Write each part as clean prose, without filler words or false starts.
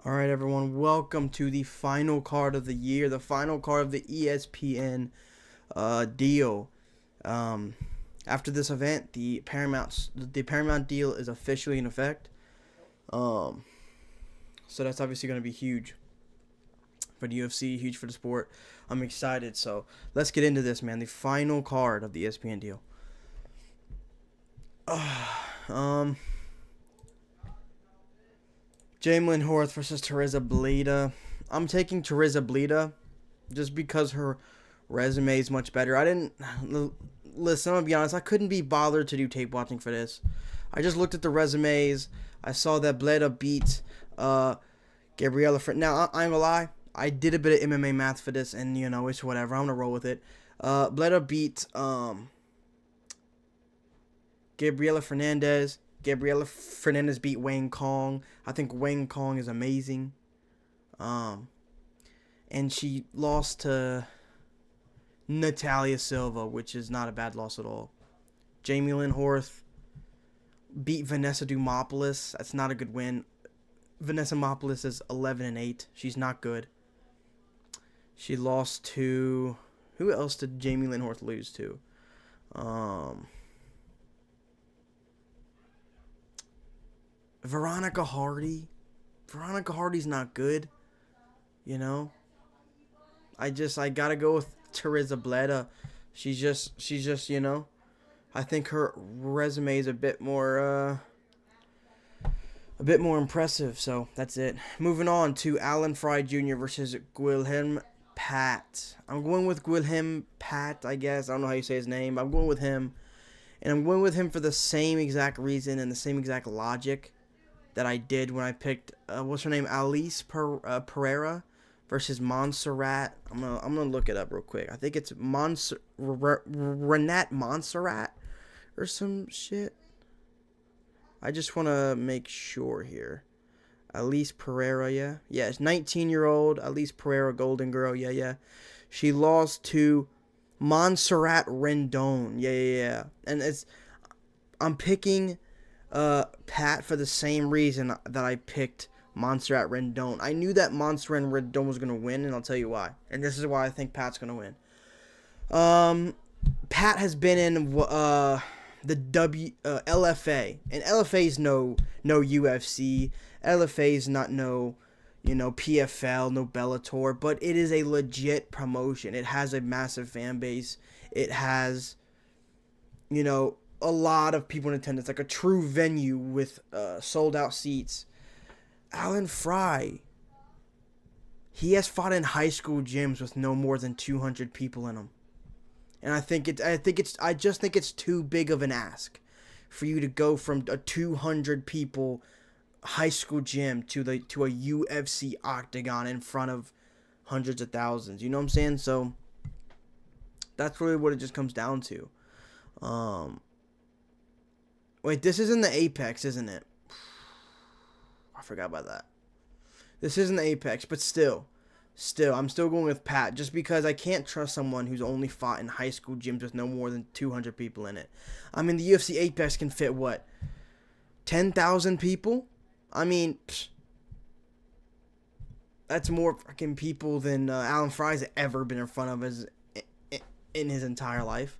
All right, everyone. Welcome to the final card of the year, the final card of the ESPN deal. Um, After this event, the Paramount deal is officially in effect. Um, so that's obviously going to be huge for the UFC, huge for the sport. I'm excited. So let's get into this, man. The final card of the ESPN deal. Um, Jamlyn Horth versus Teresa Bleda. I'm taking Teresa Bleda just because her resume is much better. I didn't listen. I'm gonna be honest. I couldn't be bothered to do tape watching for this. I just looked at the resumes. I saw that Bleda beat Gabriella. Now I ain't gonna lie. I did a bit of MMA math for this, and it's whatever. I'm gonna roll with it. Bleda beat Gabriela Fernandez. Gabriela Fernandez beat Wayne Kong. I think Wayne Kong is amazing. Um, and she lost to Natalia Silva, which is not a bad loss at all. Jamie Lynn Horth beat Vanessa Dumopoulos. That's not a good win. Vanessa Dumopoulos is 11-8. She's not good. She lost to, who else did Jamie Lynn Horth lose to? Veronica Hardy. Veronica Hardy's not good. You know, I gotta go with Teresa Bleda. She's just. I think her resume is a bit more impressive. So that's it. Moving on to Alan Fry Jr. versus Guilherme Pat. I'm going with Guilherme Pat. I guess I don't know how you say his name. I'm going with him, and I'm going with him for the same exact reason and the same exact logic that I did when I picked what's her name, Alice Pereira versus Montserrat. I'm gonna look it up real quick. I think it's Renat Montserrat or some shit. I just want to make sure here. Alice Pereira, yeah. Yeah, it's 19-year-old Alice Pereira, Golden Girl, yeah. She lost to Montserrat Rendon, yeah. And I'm picking Pat for the same reason that I picked Montserrat Rendon. I knew that Montserrat Rendon was going to win, and I'll tell you why. And this is why I think Pat's going to win. Pat has been in the LFA, and LFA is no UFC. LFA is not no PFL, no Bellator, but it is a legit promotion. It has a massive fan base. It has a lot of people in attendance, like a true venue with sold out seats. Alan Fry, he has fought in high school gyms with no more than 200 people in them. And I just think it's too big of an ask for you to go from a 200 people high school gym to a UFC octagon in front of hundreds of thousands. You know what I'm saying? So that's really what it just comes down to. Wait, this isn't the Apex, isn't it? I forgot about that. This isn't the Apex, but still, I'm still going with Pat just because I can't trust someone who's only fought in high school gyms with no more than 200 people in it. I mean, the UFC Apex can fit what? 10,000 people? I mean, that's more fucking people than Alan Fry's ever been in front of in his entire life.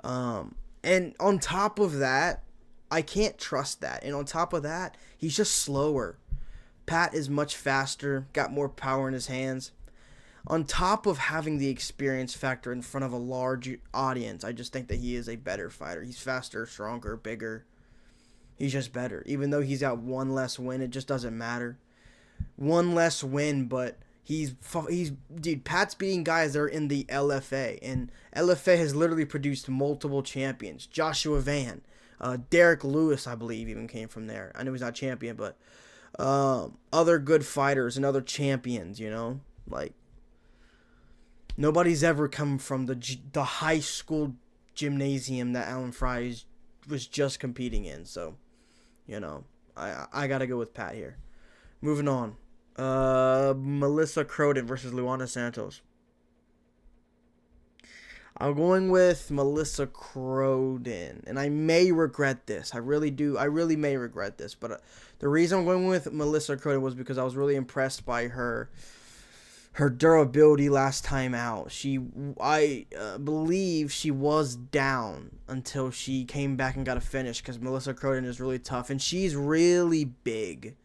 And on top of that, I can't trust that. And on top of that, he's just slower. Pat is much faster, got more power in his hands. On top of having the experience factor in front of a large audience, I just think that he is a better fighter. He's faster, stronger, bigger. He's just better. Even though he's got one less win, it just doesn't matter. One less win, but dude, Pat's beating guys that are in the LFA, and LFA has literally produced multiple champions. Joshua Van, Derek Lewis, I believe, even came from there. I know he's not champion, but other good fighters and other champions, like nobody's ever come from the high school gymnasium that Alan Fry was just competing in. So, I gotta go with Pat here. Moving on. Melissa Croden versus Luana Santos. I'm going with Melissa Croden, and I may regret this. I really do. I really may regret this, but the reason I'm going with Melissa Croden was because I was really impressed by her durability last time out. I believe she was down until she came back and got a finish, because Melissa Croden is really tough, and she's really big.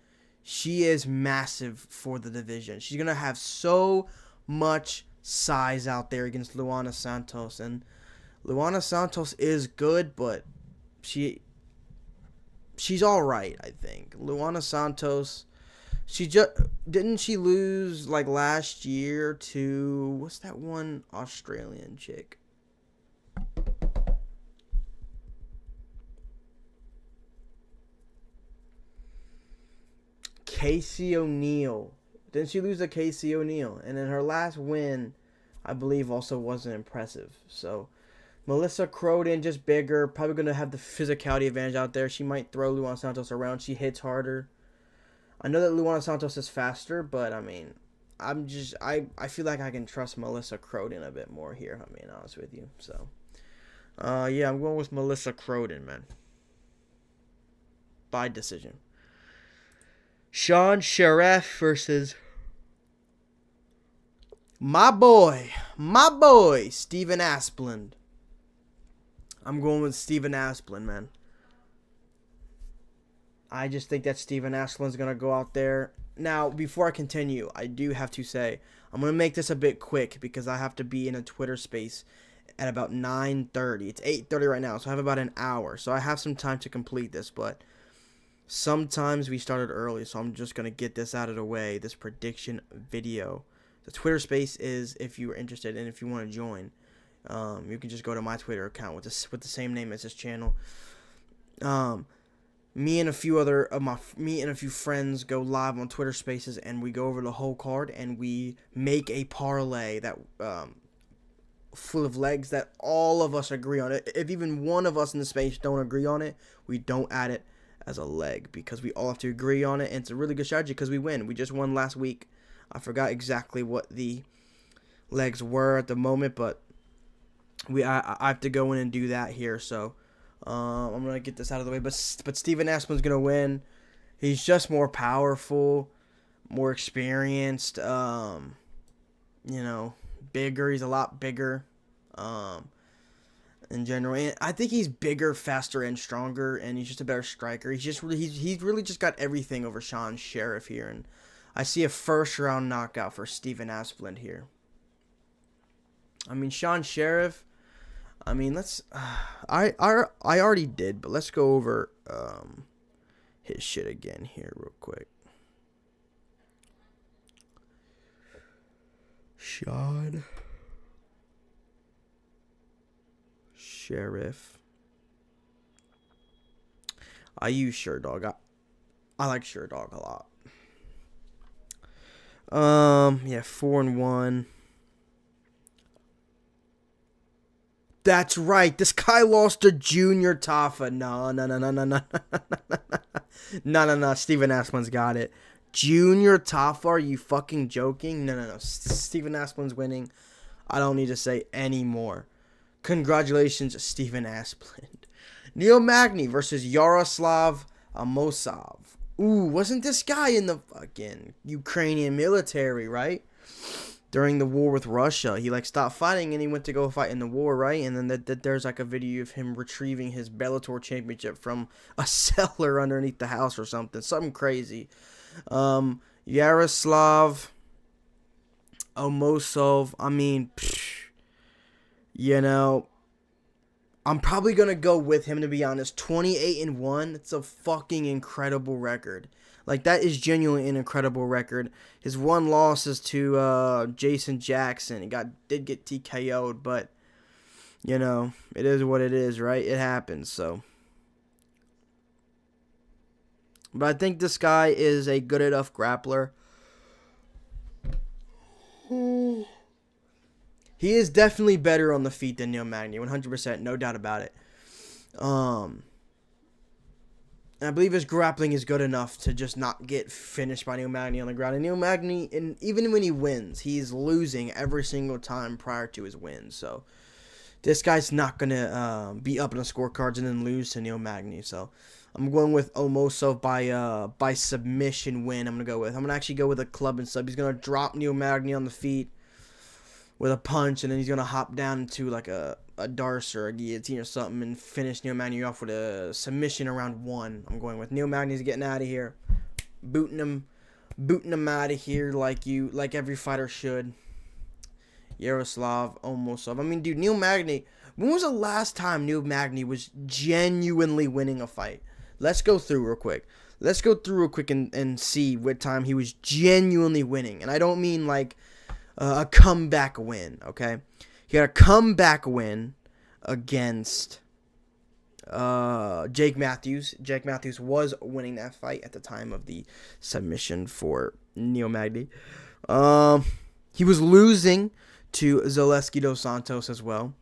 She is massive for the division. She's gonna have so much size out there against Luana Santos, and Luana Santos is good, but she's all right. I think Luana Santos. She just didn't she lose like last year to what's that one Australian chick? Casey O'Neill. Didn't she lose to Casey O'Neill? And then her last win, I believe, also wasn't impressive. So Melissa Croden, just bigger, probably gonna have the physicality advantage out there. She might throw Luana Santos around. She hits harder. I know that Luana Santos is faster, but I mean, I feel like I can trust Melissa Croden a bit more here. I'm being honest with you. So, yeah, I'm going with Melissa Croden, man. By decision. Sean Sheriff versus my boy, Steven Asplund. I'm going with Steven Asplund, man. I just think that Steven Asplund's going to go out there. Now, before I continue, I do have to say, I'm going to make this a bit quick because I have to be in a Twitter space at about 9:30. It's 8:30 right now, so I have about an hour. So I have some time to complete this, but sometimes we started early, so I'm just going to get this out of the way, this prediction video. The Twitter space is, if you are interested and if you want to join, you can just go to my Twitter account with the same name as this channel. Me and a few friends go live on Twitter Spaces, and we go over the whole card, and we make a parlay that full of legs that all of us agree on. It. If even one of us in the space don't agree on it, we don't add it as a leg because we all have to agree on it, and it's a really good strategy because we win. We just won last week. I forgot exactly what the legs were at the moment, but I have to go in and do that here, so I'm going to get this out of the way. But Steven Asplund's going to win. He's just more powerful, more experienced, bigger. He's a lot bigger in general. And I think he's bigger, faster, and stronger, and he's just a better striker. He's really just got everything over Sean Sheriff here, and I see a first-round knockout for Steven Asplund here. I mean, Sean Sheriff, I mean, I already did, but let's go over his shit again here real quick. Sean Sheriff. I use Sherdog. I like Sherdog a lot. Yeah, 4-1. That's right. This guy lost to Junior Tafa. No. Steven Asplund's got it. Junior Tafa, are you fucking joking? No. Steven Asplund's winning. I don't need to say any more. Congratulations, Steven Asplund. Neil Magny versus Yaroslav Amosov. Ooh, wasn't this guy in the fucking Ukrainian military, right? During the war with Russia, he stopped fighting and he went to go fight in the war, right? And then there's a video of him retrieving his Bellator championship from a cellar underneath the house or something crazy. Yaroslav Omosov, I mean, I'm probably gonna go with him, to be honest. 28-1. It's a fucking incredible record. That is genuinely an incredible record. His one loss is to Jason Jackson. He did get TKO'd, but it is what it is, right? It happens. So, but I think this guy is a good enough grappler. He is definitely better on the feet than Neil Magny, 100%, no doubt about it. And I believe his grappling is good enough to just not get finished by Neil Magny on the ground. And Neil Magny, even when he wins, he's losing every single time prior to his win. So This guy's not gonna be up in the scorecards and then lose to Neil Magny. So I'm going with Omosov by submission win. I'm gonna actually go with a club and sub. He's gonna drop Neil Magny on the feet with a punch, and then he's gonna hop down into like a Darce or a guillotine or something and finish Neil Magny off with a submission around 1. I'm going with Neil Magny's getting out of here, booting him out of here like every fighter should. Yaroslav Omosov. I mean, dude, Neil Magny. When was the last time Neil Magny was genuinely winning a fight? Let's go through real quick. And see what time he was genuinely winning. And I don't mean like a comeback win, okay? He had a comeback win against Jake Matthews. Jake Matthews was winning that fight at the time of the submission for Neil Magny. He was losing to Zaleski dos Santos as well.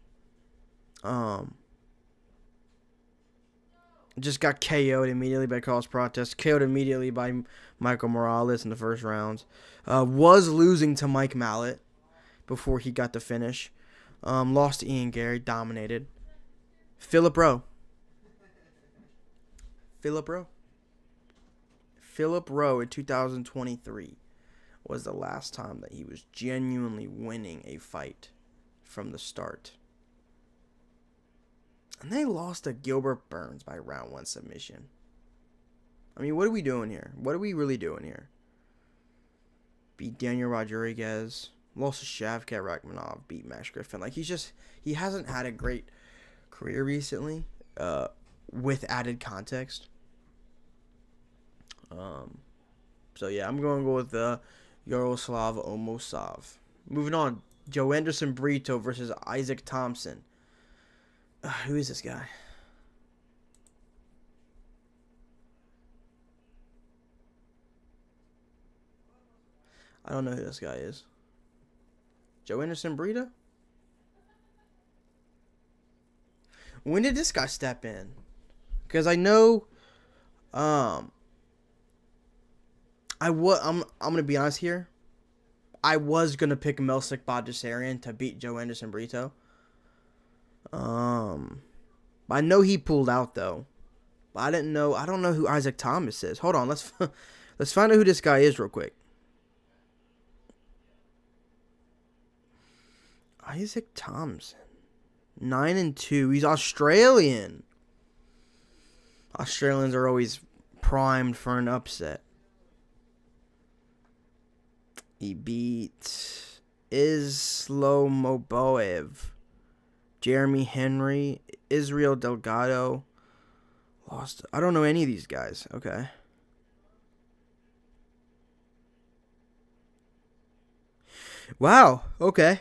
Just got KO'd immediately by Carlos Protest. KO'd immediately by Michael Morales in the first round. Was losing to Mike Mallet before he got the finish. Lost to Ian Gary. Dominated. Philip Rowe in 2023 was the last time that he was genuinely winning a fight from the start. And they lost to Gilbert Burns by round 1 submission. I mean, what are we doing here? What are we really doing here? Beat Daniel Rodriguez. Lost to Shavkat Rakhmonov. Beat Max Griffin. Like, he hasn't had a great career recently. With added context. So yeah, I'm going to go with Yaroslav Omosov. Moving on, Joe Anderson Brito versus Isaac Thompson. Who is this guy? I don't know who this guy is. Joe Anderson Brito? When did this guy step in? Because I know, I'm gonna be honest here. I was gonna pick Melsik Bajasarian to beat Joe Anderson Brito. I know he pulled out though. But I don't know who Isaac Thomas is. Hold on, let's find out who this guy is real quick. Isaac Thompson. 9-2. He's Australian. Australians are always primed for an upset. He beat Islomoboev, Jeremy Henry, Israel Delgado. Lost. I don't know any of these guys. Okay. Wow. Okay.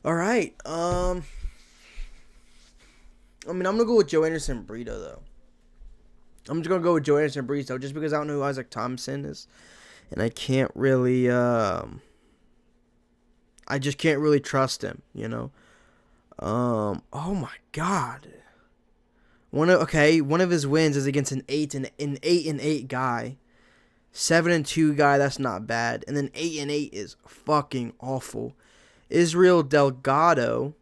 All right. I mean, I'm gonna go with Joe Anderson Brito though. I'm just gonna go with Joe Anderson Brito just because I don't know who Isaac Thompson is, and I can't really. I just can't really trust him, you know. Oh my God. One of his wins is against an 8-8 guy. 7-2 guy, that's not bad. And then 8-8 is fucking awful. Israel Delgado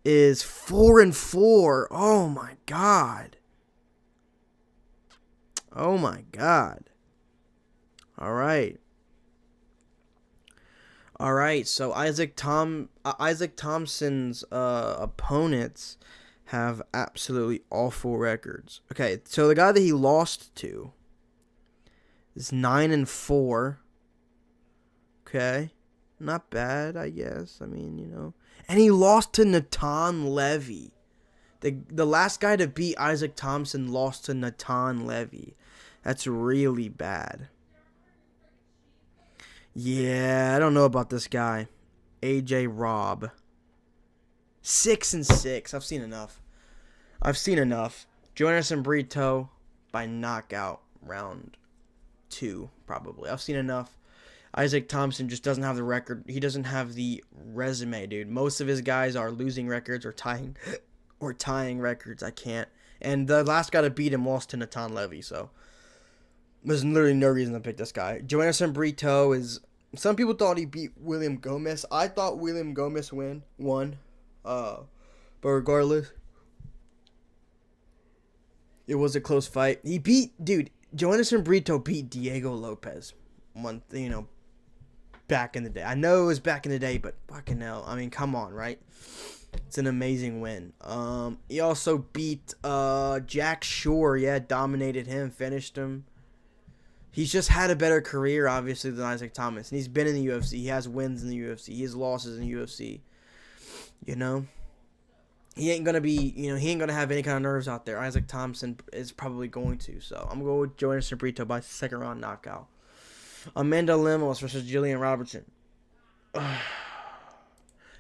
is 4-4. Oh my God. Oh my God. All right. So Isaac Thompson's opponents have absolutely awful records. Okay, so the guy that he lost to is 9-4. Okay, not bad, I guess. I mean, you know, and he lost to Natan Levy. The last guy to beat Isaac Thompson lost to Natan Levy. That's really bad. Yeah, I don't know about this guy. AJ Robb. 6-6. I've seen enough. Joe Anderson Brito by knockout round 2, probably. I've seen enough. Isaac Thompson just doesn't have the record. He doesn't have the resume, dude. Most of his guys are losing records or tying records. I can't. And the last guy to beat him lost to Natan Levy, so there's literally no reason to pick this guy. Joe Anderson Brito is Some people thought he beat William Gomez. I thought William Gomez won. But regardless, it was a close fight. He beat, dude, Joanderson Brito beat Diego Lopez. Back in the day. I know it was back in the day, but fucking hell. I mean, come on, right? It's an amazing win. He also beat Jack Shore. Yeah, dominated him, finished him. He's just had a better career, obviously, than Isaac Thomas. And he's been in the UFC. He has wins in the UFC. He has losses in the UFC. You know? He ain't going to have any kind of nerves out there. Isaac Thompson is probably going to. So I'm going with Joanderson Brito by second round knockout. Amanda Lemos versus Jillian Robertson.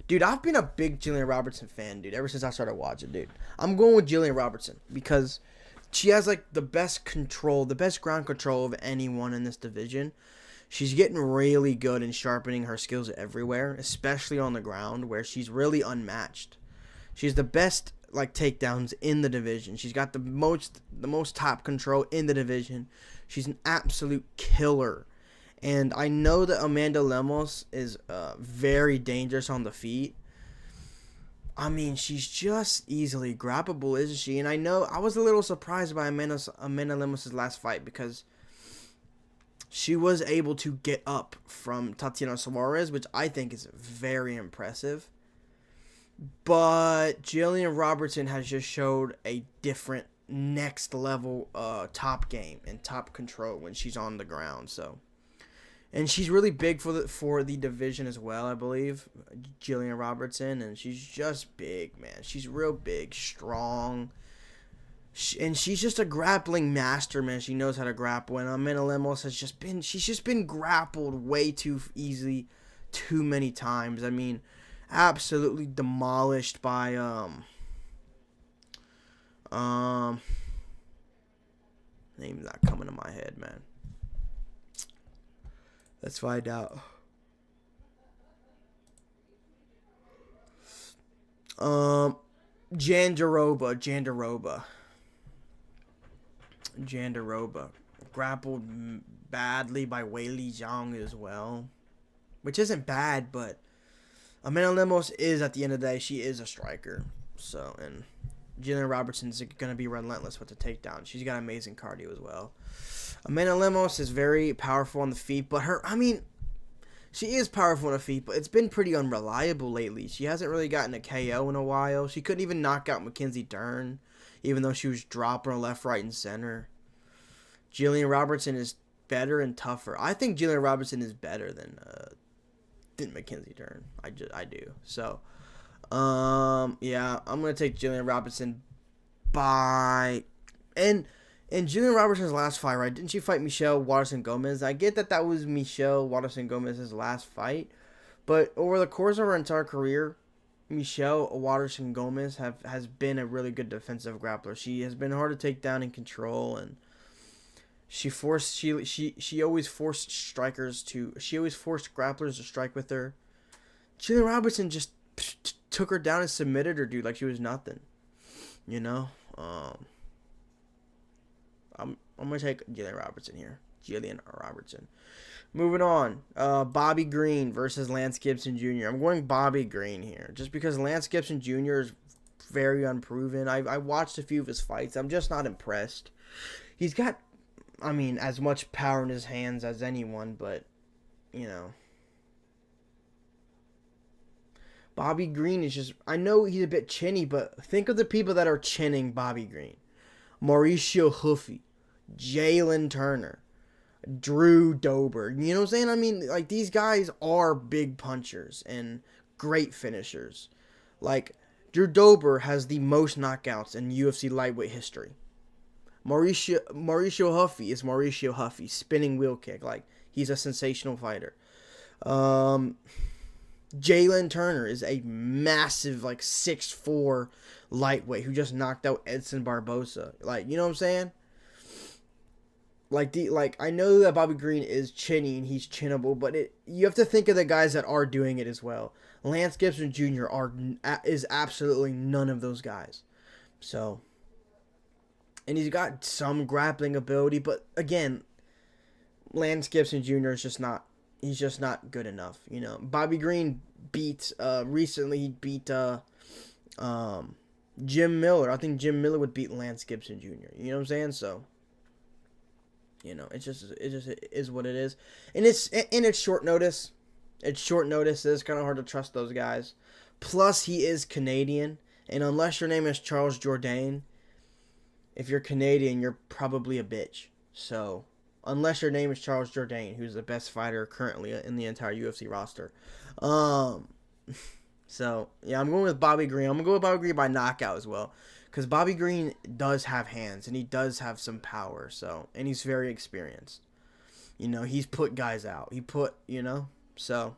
Dude, I've been a big Jillian Robertson fan, dude, ever since I started watching, dude. I'm going with Jillian Robertson because she has, like, the best ground control of anyone in this division. She's getting really good and sharpening her skills everywhere, especially on the ground, where she's really unmatched. She's the best, like, takedowns in the division. She's got the most top control in the division. She's an absolute killer. And I know that Amanda Lemos is very dangerous on the feet. I mean, she's just easily grabbable, isn't she? And I know I was a little surprised by Amanda Lemos' last fight because she was able to get up from Tatiana Suarez, which I think is very impressive. But Jillian Robertson has just showed a different next level top game and top control when she's on the ground. So. And she's really big for the division as well, I believe, Jillian Robertson. And she's just big, man. She's real big, strong. And she's just a grappling master, man. She knows how to grapple. And Amanda Lemos she's just been grappled way too easily, too many times. I mean, absolutely demolished by, name's not coming to my head, man. Let's find out. Jandiroba. Grappled badly by Weili Zhang as well. Which isn't bad, but Amanda Lemos is, at the end of the day, she is a striker. So, and Jillian Robertson's going to be relentless with the takedown. She's got amazing cardio as well. Amanda Lemos is very powerful on the feet, but she is powerful on the feet, but it's been pretty unreliable lately. She hasn't really gotten a KO in a while. She couldn't even knock out Mackenzie Dern, even though she was dropping her left, right, and center. Jillian Robertson is better and tougher. I think Jillian Robertson is better than Mackenzie Dern. I do. So, yeah, I'm gonna take Jillian Robertson by And Jillian Robertson's last fight, right? Didn't she fight Michelle Waterson-Gomez? I get that was Michelle Waterson-Gomez's last fight. But over the course of her entire career, Michelle Waterson-Gomez has been a really good defensive grappler. She has been hard to take down and control. And she always forced grapplers to strike with her. Jillian Robertson just took her down and submitted her, dude, like she was nothing. You know? I'm going to take Jillian Robertson here. Jillian Robertson. Moving on. Bobby Green versus Lance Gibson Jr. I'm going Bobby Green here. Just because Lance Gibson Jr. is very unproven. I watched a few of his fights. I'm just not impressed. He's got, I mean, as much power in his hands as anyone, but, you know. Bobby Green is just, I know he's a bit chinny, but think of the people that are chinning Bobby Green. Mauricio Huffy, Jalen Turner, Drew Dober. You know what I'm saying? I mean, like, these guys are big punchers and great finishers. Like, Drew Dober has the most knockouts in UFC lightweight history. Mauricio Huffy is Mauricio Huffy, spinning wheel kick. Like, he's a sensational fighter. Jalen Turner is a massive, like, 6'4" lightweight who just knocked out Edson Barbosa. Like, you know what I'm saying? Like I know that Bobby Green is chinny and he's chinnable, but you have to think of the guys that are doing it as well. Lance Gibson Jr. is absolutely none of those guys. So, and he's got some grappling ability, but again, Lance Gibson Jr. is just not. He's just not good enough. You know, Bobby Green beat recently. He beat Jim Miller. I think Jim Miller would beat Lance Gibson Jr. You know what I'm saying? So, you know, it is what it is, and it's short notice. It's short notice. It's kind of hard to trust those guys. Plus, he is Canadian, and unless your name is Charles Jourdain, if you're Canadian, you're probably a bitch. So, unless your name is Charles Jourdain, who's the best fighter currently in the entire UFC roster. So, yeah, I'm going with Bobby Green. I'm going to go with Bobby Green by knockout as well. Because Bobby Green does have hands, and he does have some power. So, and he's very experienced. You know, he's put guys out. So,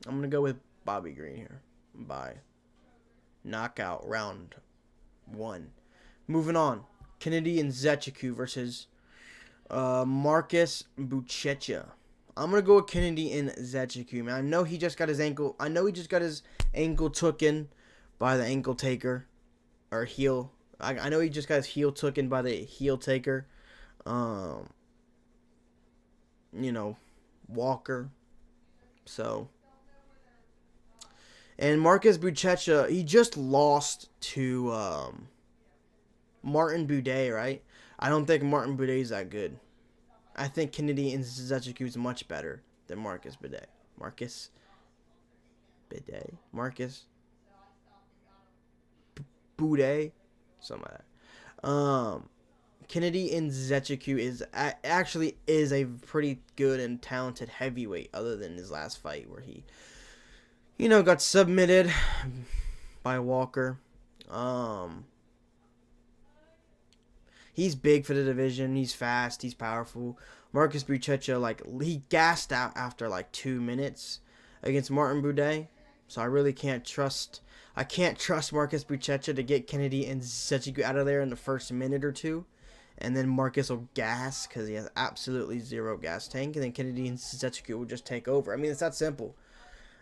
I'm going to go with Bobby Green here by knockout round 1. Moving on. Kennedy Nzechukwu versus Marcus Buchecha. I'm gonna go with Kennedy Nzechukwu. Man, I know he just got his ankle taken by the ankle taker or heel. I know he just got his heel taken by the heel taker. Walker. So, and Marcus Buchecha, he just lost to Martin Buday, right? I don't think Martin Buday is that good. I think Kennedy Nzechukwu is much better than Marcus Buday. Marcus Buday, something like that. Kennedy Nzechukwu is a pretty good and talented heavyweight, other than his last fight where he, got submitted by Walker. He's big for the division. He's fast. He's powerful. Marcus Buchecha, he gassed out after 2 minutes against Martin Buday. So I really can't trust. I can't trust Marcus Buchecha to get Kennedy Nzechukwu out of there in the first minute or two, and then Marcus will gas because he has absolutely zero gas tank, and then Kennedy Nzechukwu will just take over. I mean, it's that simple.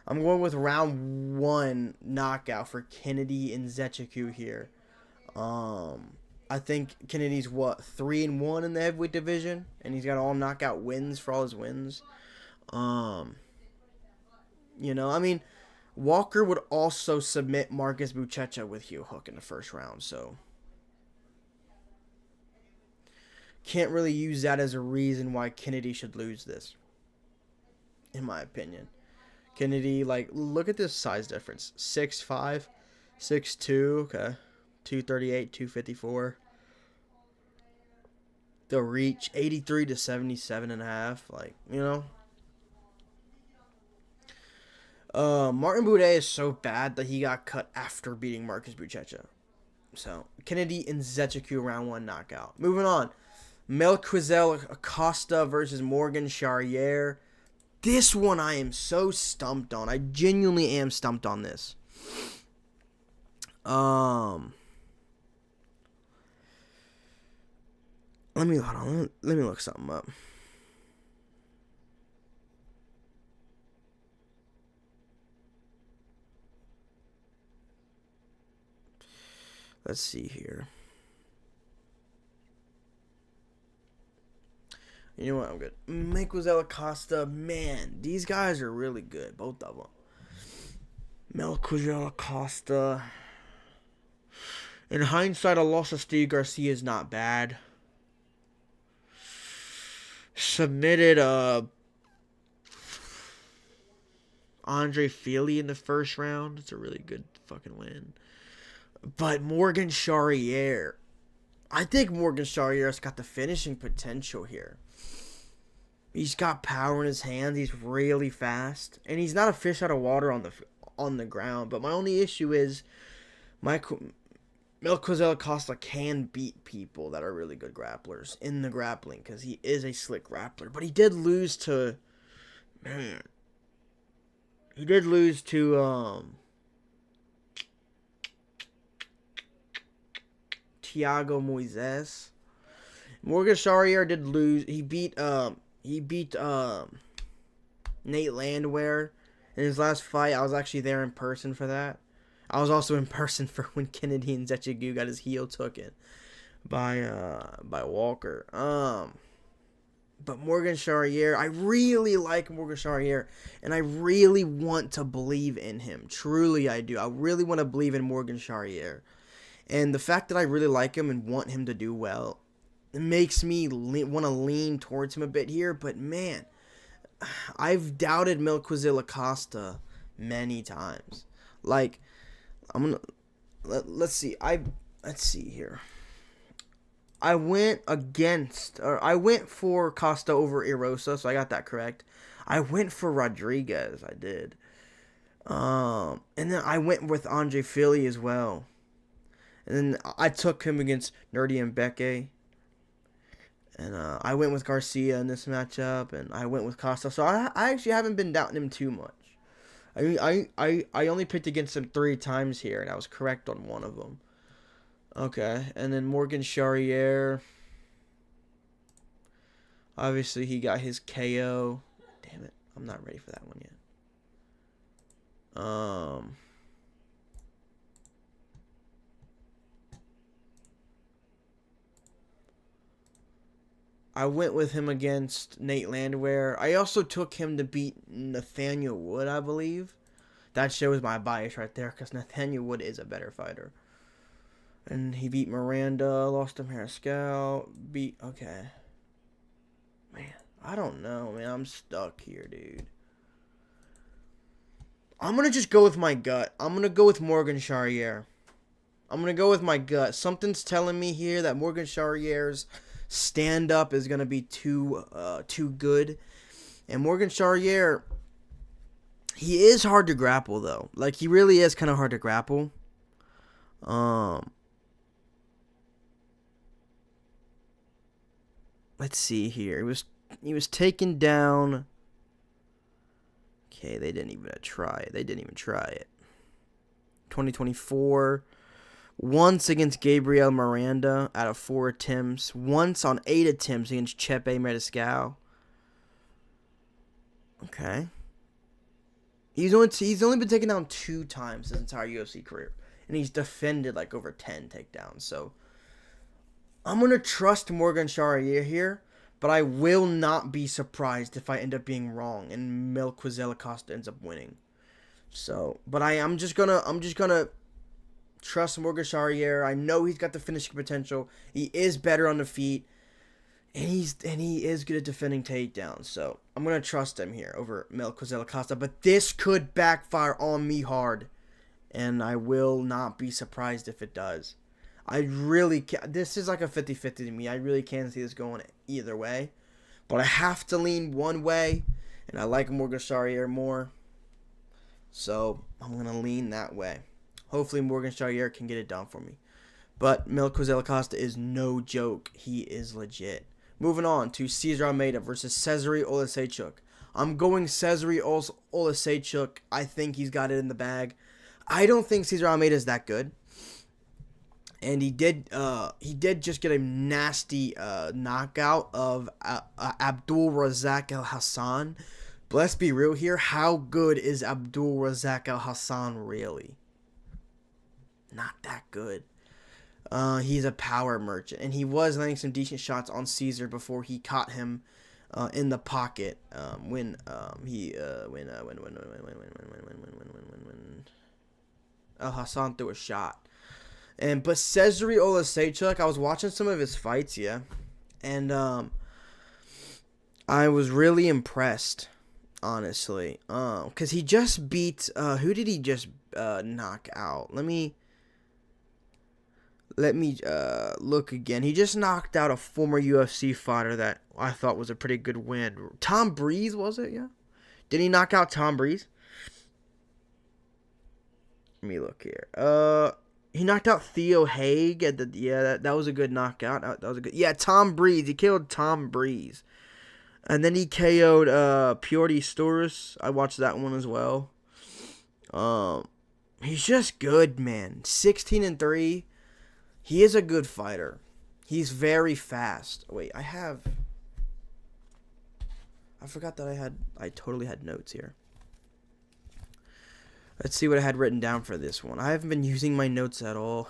I'm going with round 1 knockout for Kennedy Nzechukwu here. I think Kennedy's 3-1 in the heavyweight division, and he's got all knockout wins for all his wins. Walker would also submit Marcus Buchecha with heel hook in the first round, so can't really use that as a reason why Kennedy should lose this, in my opinion. Kennedy, look at this size difference: 6'5", 6'2", okay, 238, 254. The reach, 83 to 77.5. Martin Buday is so bad that he got cut after beating Marcus Buchecha. So, Kennedy Nzechukwu round 1 knockout. Moving on. Melquizael Acosta versus Morgan Charrier. This one I am so stumped on. I genuinely am stumped on this. Let me look something up. Let's see here. You know what? I'm good. Melquizael Acosta, man, these guys are really good, both of them. Melquizael Acosta. In hindsight, a loss of Steve Garcia is not bad. Submitted Andre Feely in the first round. It's a really good fucking win. But Morgan Charrier, I think Morgan Charrier's got the finishing potential here. He's got power in his hands. He's really fast, and he's not a fish out of water on the ground. But my only issue is Melquizael Acosta can beat people that are really good grapplers in the grappling because he is a slick grappler. But he did lose to Thiago Moises. Morgan Charrier did lose. He beat Nate Landwehr in his last fight. I was actually there in person for that. I was also in person for when Kennedy Nzechukwu got his heel taken by Walker. But Morgan Charrier, I really like Morgan Charrier, and I really want to believe in him. Truly, I do. I really want to believe in Morgan Charrier. And the fact that I really like him and want him to do well, it makes me want to lean towards him a bit here. But man, I've doubted Melquizael Acosta many times. Like, let's see. Let's see here. I went for Costa over Erosa, so I got that correct. I went for Rodriguez, I did. And then I went with Andre Fili as well. And then I took him against Nerdy and Mbeke. And I went with Garcia in this matchup, and I went with Costa. So I actually haven't been doubting him too much. I only picked against him 3 times here, and I was correct on one of them. Okay, and then Morgan Charrier. Obviously, he got his KO. Damn it, I'm not ready for that one yet. I went with him against Nate Landwehr. I also took him to beat Nathaniel Wood, I believe. That shows my bias right there, because Nathaniel Wood is a better fighter. And he beat Miranda, lost to Mariscal, okay. Man, I don't know, man. I'm stuck here, dude. I'm going to just go with my gut. I'm going to go with Morgan Charrier. I'm going to go with my gut. Something's telling me here that Morgan Charrier's stand-up is going to be too good. And Morgan Charrier, he is hard to grapple, though. Like, he really is kind of hard to grapple. Let's see here. He was taken down. Okay, they didn't even try it. 2024. Once against Gabriel Miranda out of 4 attempts. Once on 8 attempts against Kape Mariscal. Okay. He's only been taken down 2 times his entire UFC career. And he's defended like over 10 takedowns. So I'm going to trust Morgan Charrier here, but I will not be surprised if I end up being wrong and Melquizael Acosta ends up winning. So, but I'm just going to trust Morgan Charrier. I know he's got the finishing potential. He is better on the feet, and he is good at defending takedowns. So, I'm going to trust him here over Melquizael Acosta, but this could backfire on me hard, and I will not be surprised if it does. I really can't. This is like a 50-50 to me. I really can't see this going either way. But I have to lean one way, and I like Morgan Charrier more. So I'm going to lean that way. Hopefully Morgan Charrier can get it done for me. But Melquizael Acosta is no joke. He is legit. Moving on to Cesar Almeida versus Cezary Olasechuk. I'm going Cezary Olasechuk. I think he's got it in the bag. I don't think Cesar Almeida is that good. And he did just get a nasty knockout of Abdul Razak Al Hassan. But let's be real here. How good is Abdul Razak Al Hassan really? Not that good. He's a power merchant, and he was landing some decent shots on Caesar before he caught him in the pocket when Al Hassan threw a shot. But Cezary Olasechuk, I was watching some of his fights, and I was really impressed, honestly, because he just beat who did he just knock out? Let me look again. He just knocked out a former UFC fighter that I thought was a pretty good win. Tom Breeze, was it? Yeah. Did he knock out Tom Breeze? Let me look here. He knocked out Theo Haig. That was a good knockout. That was a good. Yeah, Tom Breeze. He killed Tom Breeze, and then he KO'd Piotr Storis. I watched that one as well. He's just good, man. 16-3. He is a good fighter. He's very fast. Wait, I forgot that I totally had notes here. Let's see what I had written down for this one. I haven't been using my notes at all.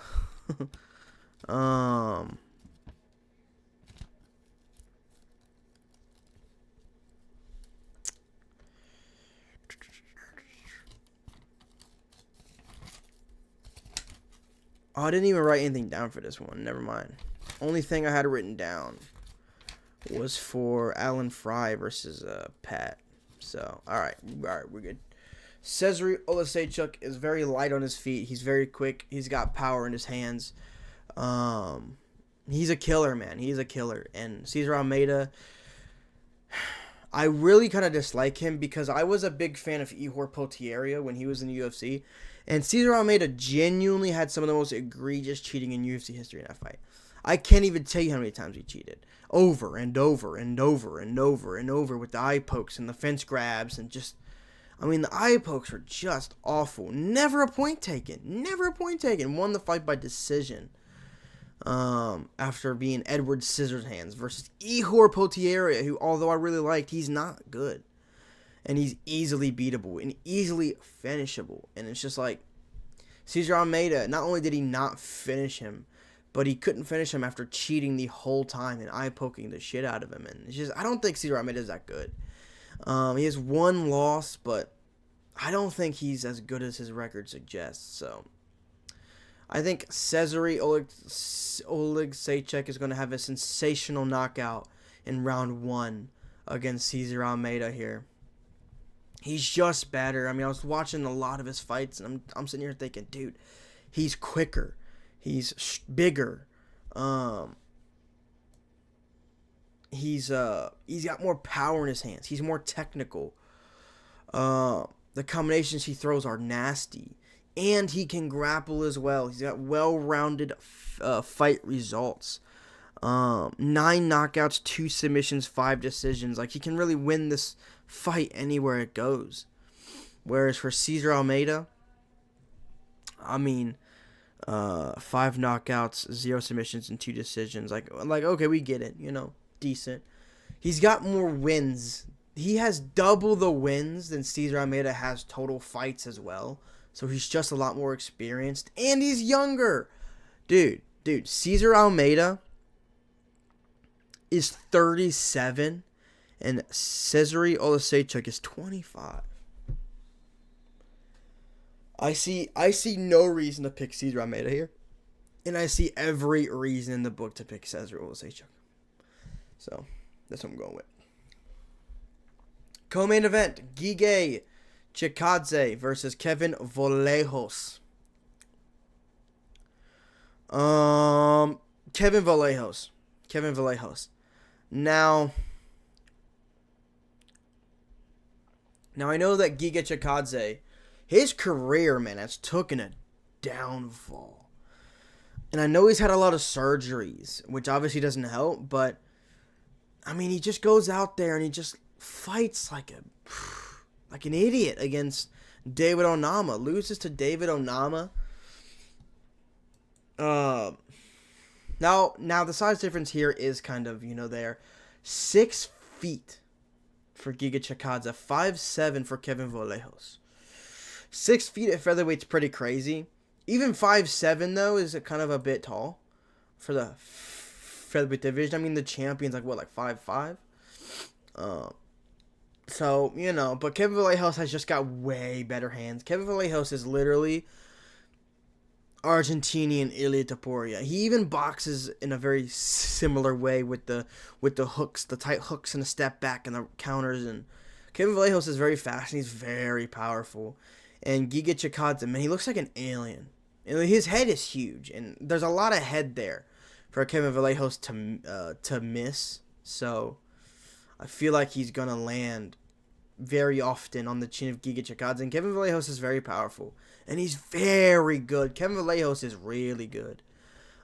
Oh, I didn't even write anything down for this one. Never mind. Only thing I had written down was for Alan Fry versus Pat. So, alright, we're good. Cezary Olasechuk is very light on his feet. He's very quick. He's got power in his hands. He's a killer, man. He's a killer. And Cesar Almeida, I really kind of dislike him because I was a big fan of Ihor Potieria when he was in the UFC. And Cesar Almeida genuinely had some of the most egregious cheating in UFC history in that fight. I can't even tell you how many times he cheated. Over and over and over and over and over with the eye pokes and the fence grabs and just... I mean, the eye pokes were just awful. Never a point taken. Never a point taken. Won the fight by decision. After being Edward Scissorhands versus Ihor Potieria, who, although I really liked, he's not good. And he's easily beatable and easily finishable. And it's just like, Cesar Almeida, not only did he not finish him, but he couldn't finish him after cheating the whole time and eye-poking the shit out of him. And it's just, I don't think Cesar Almeida is that good. He has one loss, but I don't think he's as good as his record suggests. So, I think Cezary Olasechuk is going to have a sensational knockout in round 1 against Cesar Almeida here. He's just better. I mean, I was watching a lot of his fights, and I'm sitting here thinking, dude, he's quicker. He's bigger. He's got more power in his hands. He's more technical. The combinations he throws are nasty. And he can grapple as well. He's got well-rounded fight results. 9 knockouts, 2 submissions, 5 decisions. Like, he can really win this fight anywhere it goes. Whereas for Cesar Almeida, I mean, 5 knockouts, 0 submissions, and 2 decisions. Like, okay, we get it, decent. He's got more wins. He has double the wins than Cesar Almeida has total fights as well. So he's just a lot more experienced. And he's younger. Dude, Cesar Almeida is 37. And Cezary Olasechuk is 25. I see no reason to pick Cesar Almeida here. And I see every reason in the book to pick Cezary Olasechuk. So, that's what I'm going with. Co-main event, Giga Chikadze versus Kevin Vallejos. Kevin Vallejos. Now I know that Giga Chikadze, his career, man, has taken a downfall. And I know he's had a lot of surgeries, which obviously doesn't help, but I mean, he just goes out there and he just fights like an idiot against David Onama. Loses to David Onama. Now the size difference here is kind of, there. 6 feet for Giga Chikadze. 5'7" for Kevin Vallejos. 6 feet at featherweight's pretty crazy. Even 5'7", though, is kind of a bit tall for the featherweight division. I mean, the champion's like 5'5". So, but Kevin Vallejos has just got way better hands. Kevin Vallejos is literally Argentinian Ilia Topuria. He even boxes in a very similar way with the hooks, the tight hooks and the step back and the counters. And Kevin Vallejos is very fast and he's very powerful. And Giga Chikadze, man, he looks like an alien. And his head is huge, and there's a lot of head there for Kevin Vallejos to miss. So I feel like he's gonna land very often on the chin of Giga Chikadze. And Kevin Vallejos is very powerful, and he's very good. Kevin Vallejos is really good,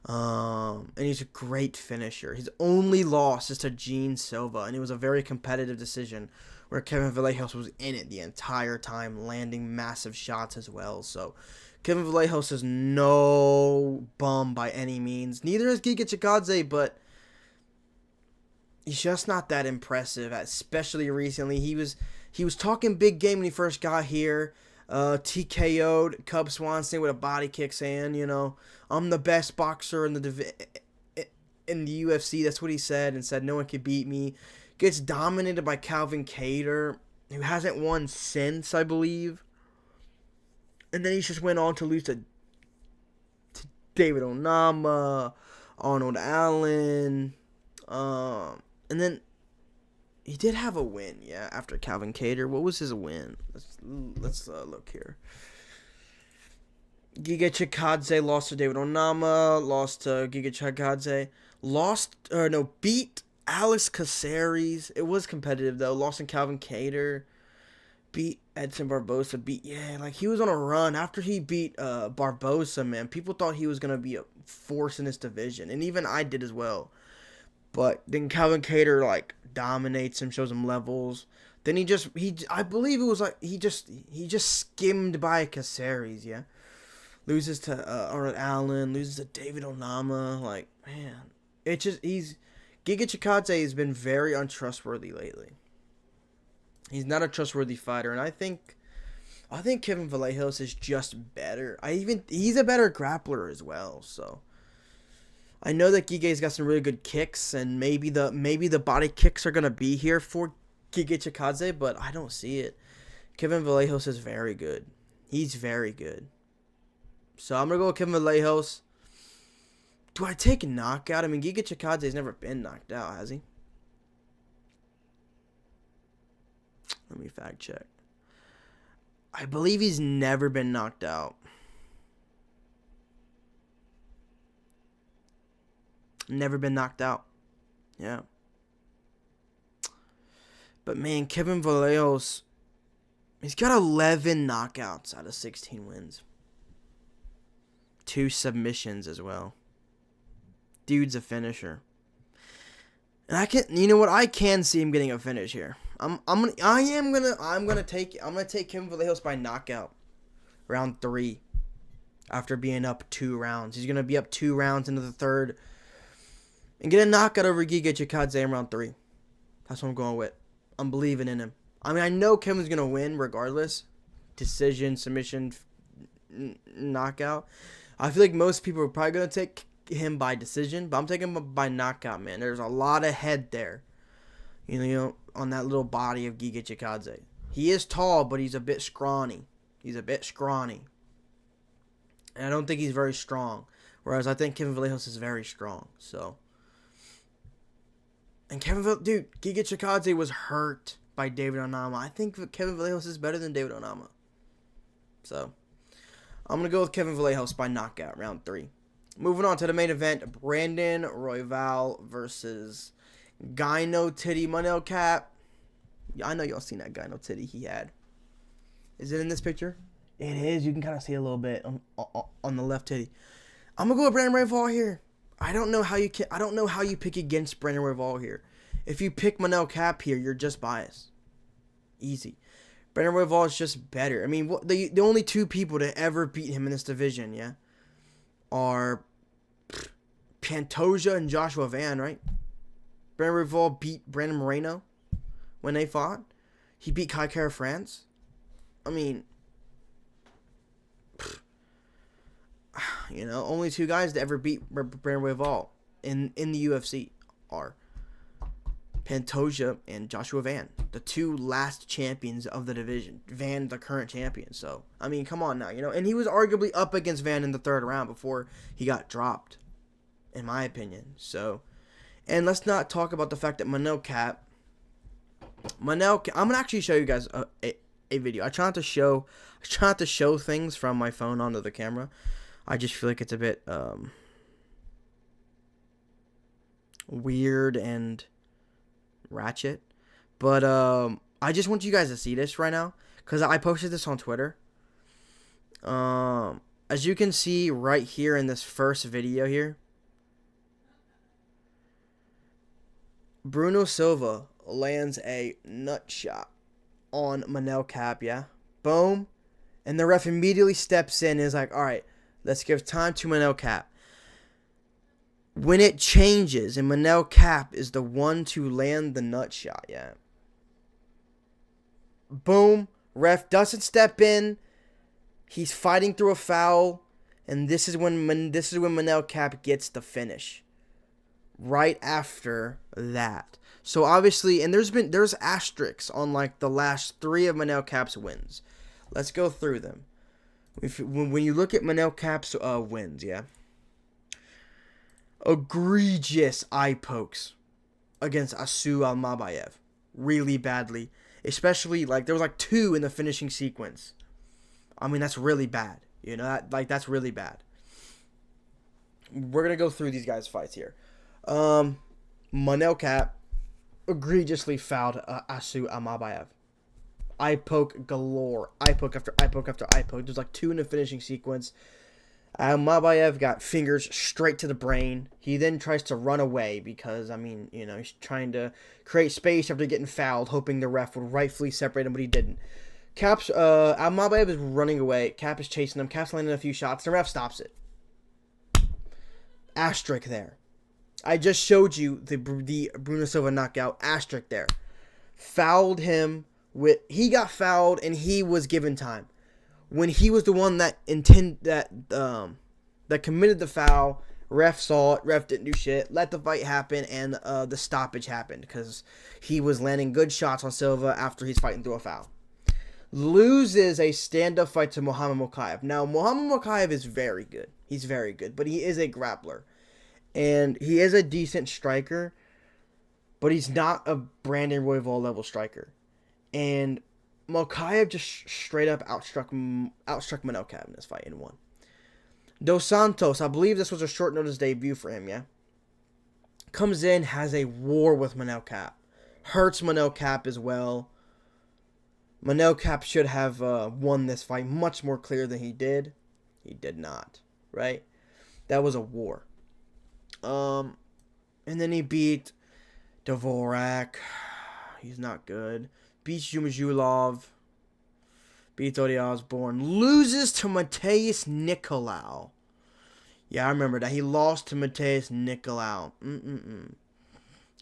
and he's a great finisher. His only loss is to Gene Silva, and it was a very competitive decision where Kevin Vallejos was in it the entire time, landing massive shots as well. So Kevin Vallejos is no bum by any means. Neither is Giga Chikadze, but he's just not that impressive, especially recently. He was talking big game when he first got here. TKO'd Cub Swanson with a body kick saying, I'm the best boxer in the UFC. That's what he said, and said no one could beat me. Gets dominated by Calvin Kattar, who hasn't won since, I believe. And then he just went on to lose to David Onama, Arnold Allen, and then he did have a win, yeah, after Calvin Kattar. What was his win? Let's look here. Giga Chikadze lost to David Onama, lost to Giga Chikadze, beat Alex Caceres. It was competitive though. Lost to Calvin Kattar, beat Edson Barbosa, he was on a run after he beat Barbosa, man. People thought he was gonna be a force in this division, and even I did as well. But then Calvin Kattar dominates him, shows him levels. Then I believe it was he just skimmed by Caceres, yeah. Loses to Arnold Allen, loses to David Onama. Man, Giga Chikadze has been very untrustworthy lately. He's not a trustworthy fighter, and I think Kevin Vallejos is just better. He's a better grappler as well. So I know that Giga's got some really good kicks, and maybe the body kicks are gonna be here for Giga Chikadze, but I don't see it. Kevin Vallejos is very good. He's very good. So I'm going to go with Kevin Vallejos. Do I take a knockout? I mean, Giga Chikadze's never been knocked out, has he? Let me fact check. I believe he's never been knocked out. Never been knocked out. Yeah. But, man, Kevin Vallejos, he's got 11 knockouts out of 16 wins. 2 submissions as well. Dude's a finisher. And I can see him getting a finish here. I'm gonna take Kevin Vallejos by knockout. Round 3. After being up 2 rounds. He's gonna be up 2 rounds into the third. And get a knockout over Giga Chikadze in round 3. That's what I'm going with. I'm believing in him. I mean, I know Kevin's gonna win regardless. Decision, submission, knockout. I feel like most people are probably going to take him by decision, but I'm taking him by knockout, man. There's a lot of head there, on that little body of Giga Chikadze. He is tall, but he's a bit scrawny. And I don't think he's very strong, whereas I think Kevin Vallejos is very strong. So, and Giga Chikadze was hurt by David Onama. I think Kevin Vallejos is better than David Onama. So I'm going to go with Kevin Vallejos by knockout, round 3. Moving on to the main event, Brandon Royval versus Gyno Titty Manel Kape. I know y'all seen that Gyno Titty he had. Is it in this picture? It is. You can kind of see a little bit on the left titty. I'm going to go with Brandon Royval here. I don't know how you pick against Brandon Royval here. If you pick Manel Kape here, you're just biased. Easy. Brandon Royval is just better. I mean, the only 2 people to ever beat him in this division, yeah, are Pantoja and Joshua Van, right? Brandon Royval beat Brandon Moreno when they fought. He beat Kai Kara France. I mean, only 2 guys to ever beat Brandon Royval in the UFC are Pantoja and Joshua Van, the 2 last champions of the division. Van, the current champion. So, I mean, come on now, and he was arguably up against Van in the 3rd round before he got dropped, in my opinion. So, and let's not talk about the fact that Manel Kape, I'm gonna actually show you guys a video. I try not to show things from my phone onto the camera. I just feel like it's a bit weird and ratchet, but I just want you guys to see this right now because I posted this on Twitter. As you can see right here in this first video here, Bruno Silva lands a nut shot on Manel Kape, yeah, boom, and the ref immediately steps in and is like, all right, let's give time to Manel Kape. When it changes and Manel Kape is the one to land the nut shot, yeah. Boom. Ref doesn't step in. He's fighting through a foul. And this is when Manel Kape gets the finish. Right after that. So obviously, and there's asterisks on the last 3 of Manel Kape's wins. Let's go through them. When you look at Manel Kape's wins, yeah. Egregious eye pokes against Asu Almabayev. Really badly. Especially, like, there was, like, 2 in the finishing sequence. I mean, that's really bad. You know, that's really bad. We're going to go through these guys' fights here. Manel Kape egregiously fouled Asu Almabayev. Eye poke galore. Eye poke after eye poke after eye poke. There's like 2 in the finishing sequence. Almabayev got fingers straight to the brain. He then tries to run away because, I mean, you know, he's trying to create space after getting fouled, hoping the ref would rightfully separate him, but he didn't. Almabayev is running away. Kape is chasing him. Kape's landing a few shots. The ref stops it. Asterisk there. I just showed you the Bruno Silva knockout. Asterisk there. Fouled him. He got fouled and he was given time. When he was the one that committed the foul, ref saw it, ref didn't do shit, let the fight happen, and the stoppage happened because he was landing good shots on Silva after he's fighting through a foul. Loses a stand-up fight to Muhammad Mokaev. Now, Muhammad Mokaev is very good. He's very good, but he is a grappler. And he is a decent striker, but he's not a Brandon Royval level striker. And Mokaev just straight up outstruck Manel Kape in this fight and won. Dos Santos, I believe this was a short notice debut for him, yeah? Comes in, has a war with Manel Kape. Hurts Manel Kape as well. Manel Kape should have won this fight much more clear than he did. He did not, right? That was a war. And then he beat Dvorak. He's not good. Beats Jumajulov. Beats Odi Osborne. Loses to Mateus Nicolau. Yeah, I remember that. He lost to Mateus Nicolau.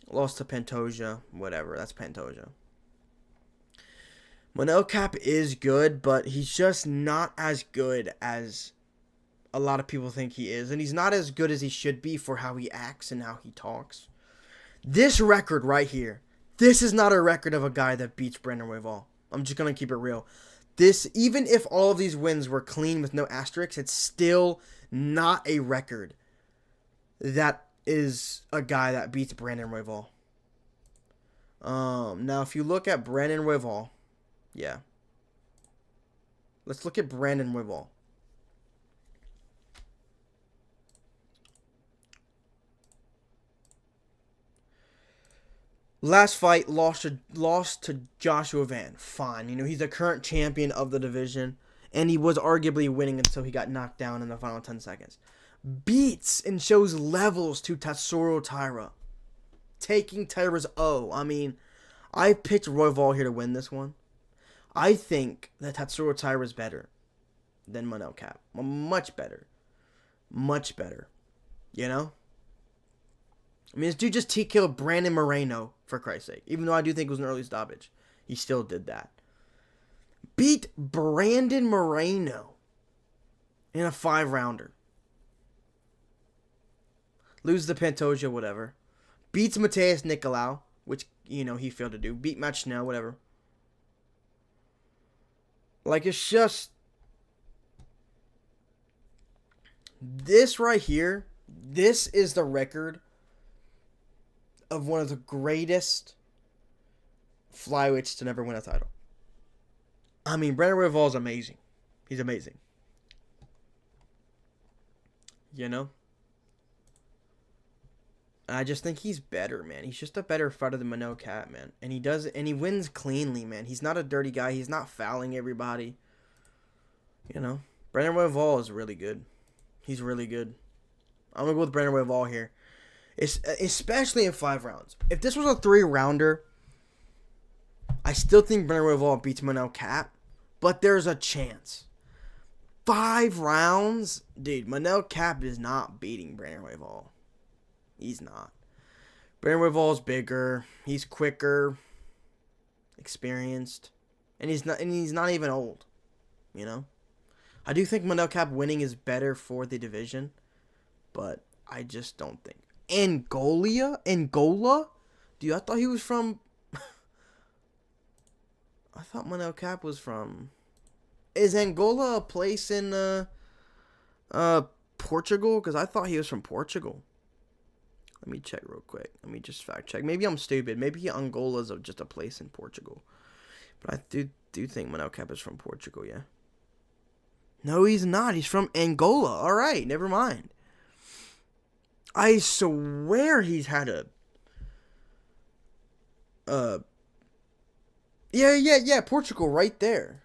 Lost to Pantoja. Whatever. That's Pantoja. Manel Kape is good, but he's just not as good as a lot of people think he is. And he's not as good as he should be for how he acts and how he talks. This record right here. This is not a record of a guy that beats Brandon Royval. I'm just going to keep it real. This, even if all of these wins were clean with no asterisks, it's still not a record that is a guy that beats Brandon Royval. Now, if you look at Brandon Royval, yeah. Let's look at Brandon Royval. Last fight, lost to Joshua Van. Fine. You know, he's the current champion of the division. And he was arguably winning until he got knocked down in the final 10 seconds. Beats and shows levels to Tatsuro Taira. Taking Taira's O. I mean, I picked Royval here to win this one. I think that Tatsuro Taira is better than Manel Kape. Much better. Much better. You know? I mean, this dude just TKO'd Brandon Moreno, for Christ's sake. Even though I do think it was an early stoppage. He still did that. Beat Brandon Moreno in a 5-rounder. Lose the Pantoja, whatever. Beats Mateus Nicolau, which, you know, he failed to do. Beat Matt Schnell, whatever. Like, it's just... This right here, this is the record of one of the greatest flyweights to never win a title. I mean, Brandon Royval is amazing. He's amazing. You know? I just think he's better, man. He's just a better fighter than Manel Kape, man. And he wins cleanly, man. He's not a dirty guy. He's not fouling everybody. You know? Brandon Royval is really good. He's really good. I'm going to go with Brandon Royval here. Especially in 5 rounds. If this was a 3-rounder, I still think Brandon Royval beats Manel Kape, but there's a chance. 5 rounds? Dude, Manel Kape is not beating Brandon Royval. He's not. Brandon Royval is bigger. He's quicker. Experienced. And he's not even old. You know? I do think Manel Kape winning is better for the division, but I just don't think. Angola? Dude, I thought he was from... I thought Manel Kape was from... Is Angola a place in Portugal? Because I thought he was from Portugal. Let me check real quick. Let me just fact check. Maybe I'm stupid. Maybe Angola's just a place in Portugal. But I do think Manel Kape is from Portugal, yeah. No, he's not. He's from Angola. All right, never mind. I swear he's had a... Yeah, Portugal right there.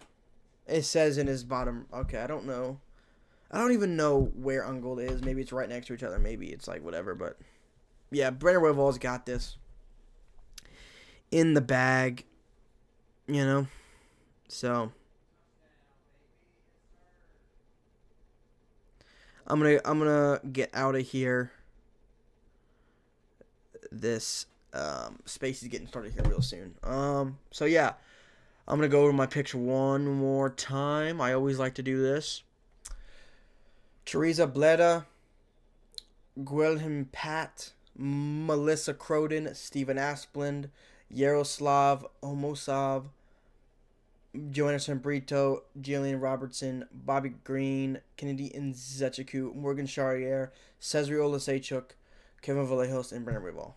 It says in his bottom... Okay, I don't know. I don't even know where Angola is. Maybe it's right next to each other. Maybe it's like whatever, but... Yeah, Brendan Royval's got this in the bag, you know. So I'm gonna get out of here. This space is getting started here real soon. So yeah, I'm gonna go over my picks one more time. I always like to do this. Teresa Bleda, Guilherme Pat, Melissa Croden, Stephen Asplund, Yaroslav Omosov, Joanna Sambrito, Jillian Robertson, Bobby Green, Kennedy Nzechukwu, Morgan Charrier, Cesare Olasechuk, Kevin Vallejos, and Brendan Royval.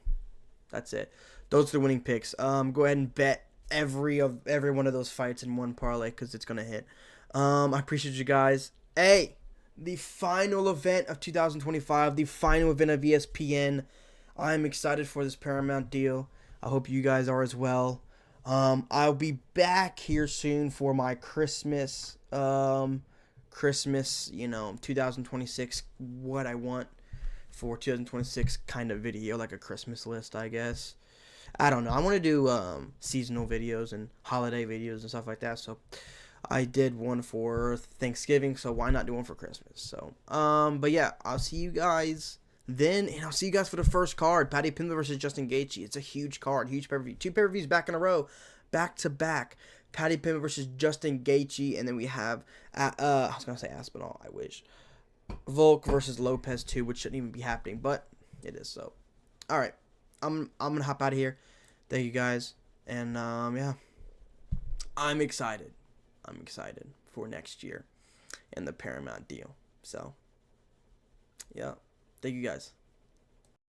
That's it. Those are the winning picks. Go ahead and bet every one of those fights in one parlay because it's gonna hit. I appreciate you guys. Hey, the final event of 2025, the final event of ESPN. I'm excited for this Paramount deal. I hope you guys are as well. I'll be back here soon for my Christmas, 2026, what I want for 2026 kind of video, like a Christmas list, I guess. I don't know. I want to do seasonal videos and holiday videos and stuff like that. So I did one for Thanksgiving, so why not do one for Christmas? So, but yeah, I'll see you guys then, and I'll see you guys for the first card, Paddy Pimblett versus Justin Gaethje. It's a huge card, huge pay-per-view. 2 pay-per-views back in a row, back to back. Paddy Pimblett versus Justin Gaethje, and then we have, I was gonna say Aspinall, I wish. Volk versus Lopez 2, which shouldn't even be happening, but it is. So, all right, I'm gonna hop out of here. Thank you guys, and yeah, I'm excited. I'm excited for next year and the Paramount deal. So, yeah. Thank you guys.